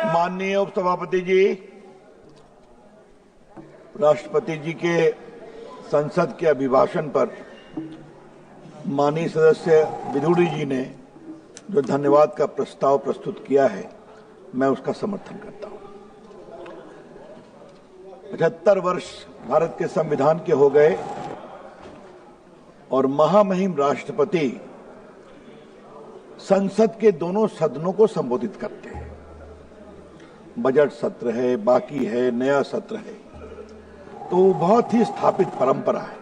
माननीय उपसभापति जी, राष्ट्रपति जी के संसद के अभिभाषण पर माननीय सदस्य विदुड़ी जी ने जो धन्यवाद का प्रस्ताव प्रस्तुत किया है, मैं उसका समर्थन करता हूं। 75 वर्ष भारत के संविधान के हो गए और महामहिम राष्ट्रपति संसद के दोनों सदनों को संबोधित करते हैं। बजट सत्र है, बाकी है, नया सत्र है, तो बहुत ही स्थापित परंपरा है।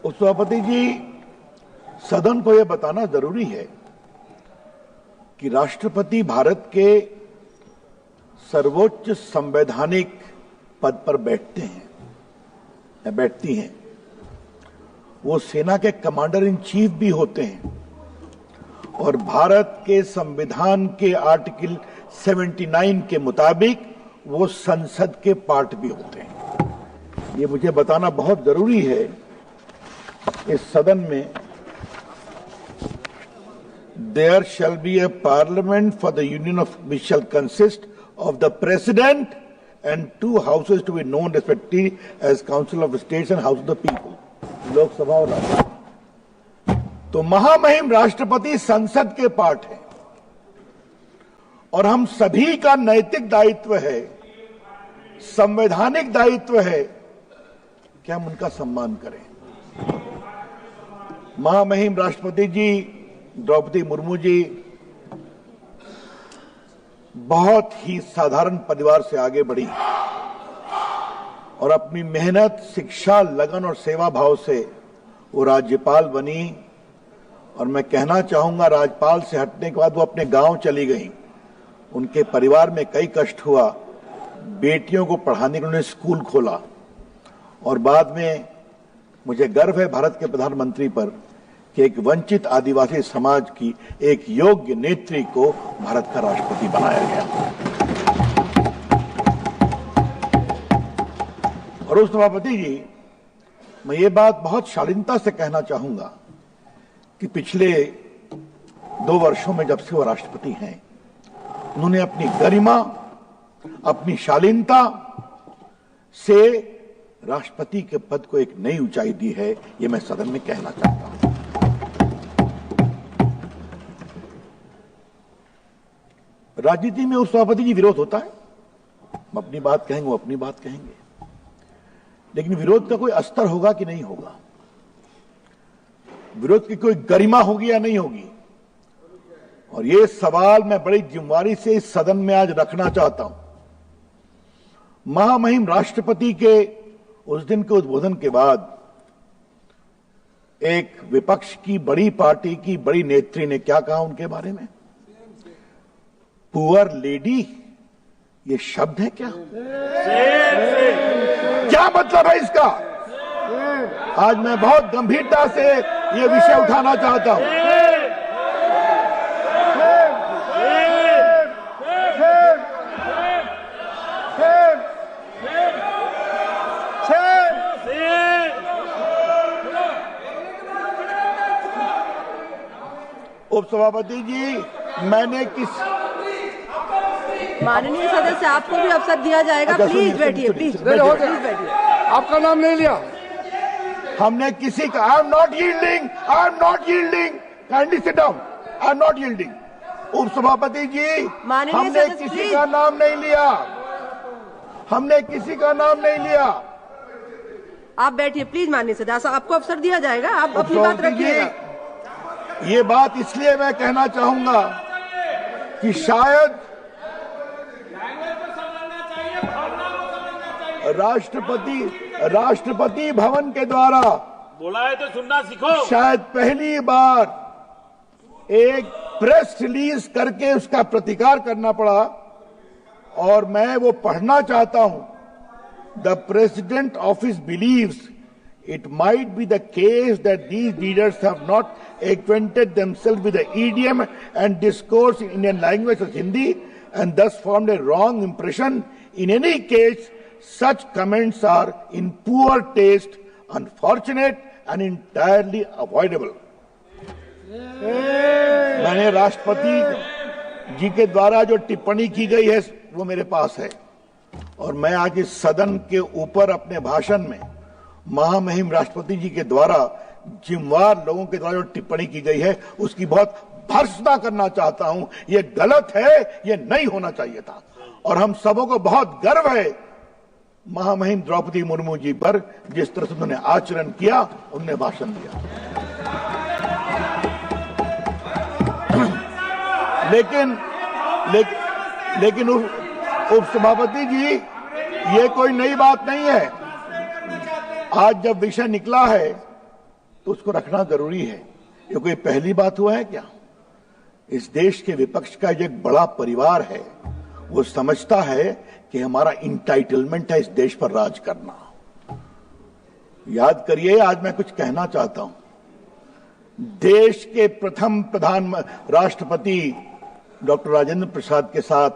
उपसभापति जी, सदन को यह बताना जरूरी है कि राष्ट्रपति भारत के सर्वोच्च संवैधानिक पद पर बैठते हैं या बैठती हैं। वो सेना के कमांडर इन चीफ भी होते हैं और भारत के संविधान के आर्टिकल 79 के मुताबिक वो संसद के पार्ट भी होते हैं। ये मुझे बताना बहुत जरूरी है। इस सदन में there shall be a parliament for the union of which shall consist of the president and 2 houses to be known respectively as council of states and house of the people, Lok Sabha और राज्यसभा। तो महामहिम राष्ट्रपति संसद के पार्ट है और हम सभी का नैतिक दायित्व है, संवैधानिक दायित्व है कि हम उनका सम्मान करें। महामहिम राष्ट्रपति जी द्रौपदी मुर्मू जी बहुत ही साधारण परिवार से आगे बढ़ी और अपनी मेहनत, शिक्षा, लगन और सेवा भाव से वो राज्यपाल बनी। और मैं कहना चाहूंगा, राज्यपाल से हटने के बाद वो अपने गांव चली गई। उनके परिवार में कई कष्ट हुआ। बेटियों को पढ़ाने के लिए उन्होंने स्कूल खोला और बाद में मुझे गर्व है भारत के प्रधानमंत्री पर कि एक वंचित आदिवासी समाज की एक योग्य नेत्री को भारत का राष्ट्रपति बनाया गया। और उस सभापति जी, मैं ये बात बहुत शालीनता से कहना चाहूंगा कि पिछले 2 वर्षों में जब से वो राष्ट्रपति हैं, उन्होंने अपनी गरिमा, अपनी शालीनता से राष्ट्रपति के पद को एक नई ऊंचाई दी है। ये मैं सदन में कहना चाहता हूं। राजनीति में उस सभापति जी विरोध होता है, हम अपनी बात कहेंगे, वो अपनी बात कहेंगे, लेकिन विरोध का कोई अस्तर होगा कि नहीं होगा, विरोध की कोई गरिमा होगी या नहीं होगी। और ये सवाल मैं बड़ी जिम्मेदारी से इस सदन में आज रखना चाहता हूं। महामहिम राष्ट्रपति के उस दिन के उद्बोधन के बाद एक विपक्ष की बड़ी पार्टी की बड़ी नेत्री ने क्या कहा उनके बारे में? पुअर लेडी, ये शब्द है क्या? क्या मतलब है इसका? आज मैं बहुत गंभीरता से ये विषय उठाना चाहता हूं। उपसभापति जी, मैंने माननीय सदस्य, आपको भी अवसर दिया जाएगा। प्लीज बैठिए, प्लीज बैठिए। आपका नाम नहीं लिया। हमने किसी का I am not yielding, kindly sit down, I am not yielding. उपसभापति जी, हमने किसी का नाम नहीं लिया, हमने किसी का नाम नहीं लिया। आप बैठिए प्लीज। माननीय सदस्य, आपको अवसर दिया जाएगा, आप अपनी बात रखिएगा। ये बात इसलिए मैं कहना चाहूंगा कि शायद राष्ट्रपति भवन के द्वारा बोला है तो सुनना सीखो। शायद पहली बार एक प्रेस रिलीज करके उसका प्रतिकार करना पड़ा और मैं वो पढ़ना चाहता हूं। The president office believes it might be the case that these leaders have not acquainted themselves with the idiom and discourse in Indian language as Hindi and thus formed a wrong impression. In any case, such comments are in poor taste, unfortunate and entirely avoidable. मैंने राष्ट्रपति जी के द्वारा जो टिप्पणी की गई है वो मेरे पास है और मैं आज इस सदन के ऊपर अपने भाषण में महामहिम राष्ट्रपति जी के द्वारा जिम्मेवार लोगों के द्वारा जो टिप्पणी की गई है उसकी बहुत भर्त्सना करना चाहता हूं। ये गलत है, ये नहीं होना चाहिए था और हम सबों को बहुत गर्व है महामहिम द्रौपदी मुर्मू जी पर जिस तरह से उन्होंने आचरण किया, उन्होंने भाषण दिया। लेकिन उपसभापति जी, ये कोई नई बात नहीं है। आज जब विषय निकला है तो उसको रखना जरूरी है। ये कोई पहली बात हुआ है क्या? इस देश के विपक्ष का जो एक बड़ा परिवार है वो समझता है कि हमारा इंटाइटलमेंट है इस देश पर राज करना। याद करिए, आज मैं कुछ कहना चाहता हूं। देश के प्रथम राष्ट्रपति डॉक्टर राजेंद्र प्रसाद के साथ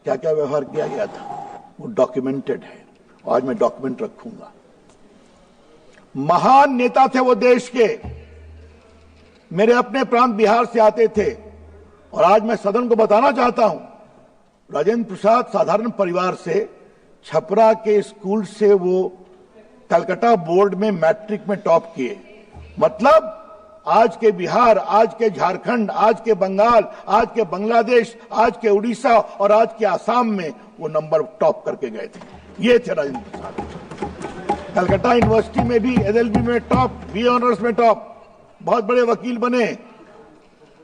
क्या क्या व्यवहार किया गया था वो डॉक्यूमेंटेड है और आज मैं डॉक्यूमेंट रखूंगा। महान नेता थे वो देश के, मेरे अपने प्रांत बिहार से आते थे और आज मैं सदन को बताना चाहता हूं, राजेंद्र प्रसाद साधारण परिवार से, छपरा के स्कूल से वो कलकत्ता बोर्ड में मैट्रिक में टॉप किए। मतलब आज के बिहार, आज के झारखंड, आज के बंगाल, आज के बांग्लादेश, आज के उड़ीसा और आज के आसाम में वो नंबर टॉप करके गए थे। ये थे राजेंद्र प्रसाद। कलकत्ता यूनिवर्सिटी में भी एलएलबी में टॉप, बी ऑनर्स में टॉप, बहुत बड़े वकील बने।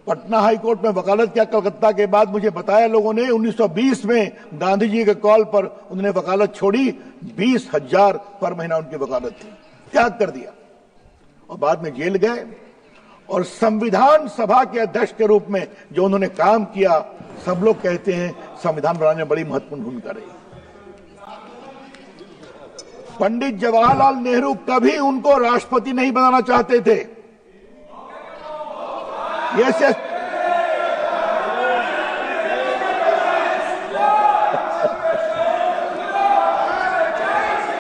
पटना हाई कोर्ट में वकालत किया कलकत्ता के बाद। मुझे बताया लोगों ने 1920 में गांधी जी के कॉल पर उन्होंने वकालत छोड़ी। 20,000 पर महीना उनकी वकालत थी, त्याग कर दिया और बाद में जेल गए। और संविधान सभा के अध्यक्ष के रूप में जो उन्होंने काम किया, सब लोग कहते हैं संविधान बनाने में बड़ी महत्वपूर्ण भूमिका रही। पंडित जवाहरलाल नेहरू कभी उनको राष्ट्रपति नहीं बनाना चाहते थे। ये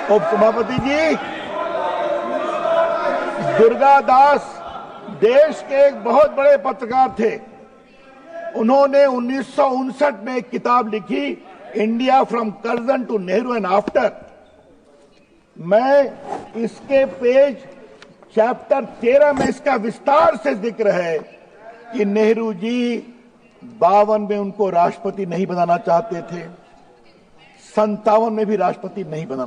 उपसभापति जी, दुर्गादास देश के एक बहुत बड़े पत्रकार थे। उन्होंने 1959 में एक किताब लिखी, India from Curzon to Nehru and after. मैं इसके पेज चैप्टर 13 में इसका विस्तार से जिक्र है कि नेहरू जी 52 में उनको राष्ट्रपति नहीं बनाना चाहते थे, 57 में भी राष्ट्रपति नहीं बनाना